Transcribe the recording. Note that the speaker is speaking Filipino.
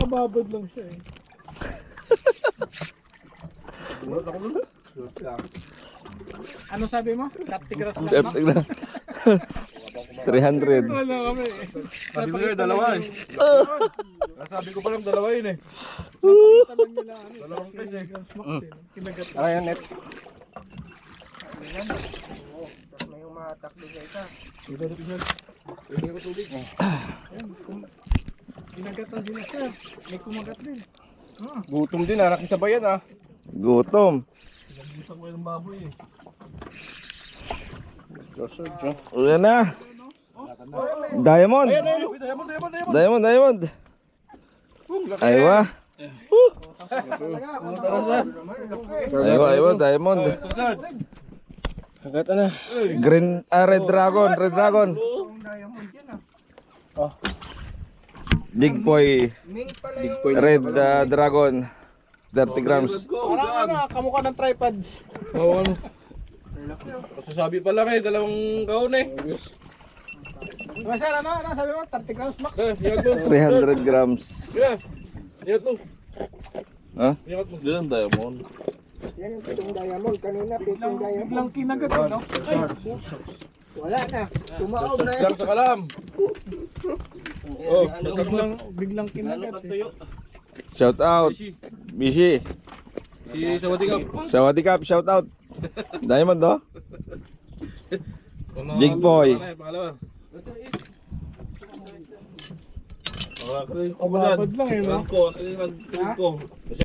nakababad lang siya eh. Ano sabi mo? 30 gross lang mo? 300. Wala kami eh. Sabi ko yun, dalawa eh. Sabi ko pa lang dalawa yun eh. Napakita lang nila ano. Dalawang piece eh. Kinagat. Ayan, net. May umatakbo sa isa. Hindi ko tubig. Kinagatan sila sir. May kumagat din. Gutom din, anak sa bayan ah. Gutom. Gutom ko yung baboy eh. Ayan na. Diamond. Diamond. Aywa. Aywa, diamond. Kagata na. Green, red dragon. Big boy, Ming pala yung red dragon. 30 grams. Parang ano, kamukha ng tripod. Oo ano. Masasabi pa lang eh, dalawang kaon eh. Masya, ano sabi mo? 30 grams max. Ingat mo. 300 grams. Ingat mo. Ha? Ingat mo. Diyan diamond. yan yung pitong diamond. Kanina pitong diamond. Biglang kinagat eh, no? Ay, Wala na. Tumaob na yan. Lang sa kalam. Oh, shoutout mo. biglang kinagat eh. Shout out. Bishi. Si Sawadikap. Sawadikap, shout out. Diamond, no? Big boy. Pangalawa. Kababad lang eh, no? Ano yung ko?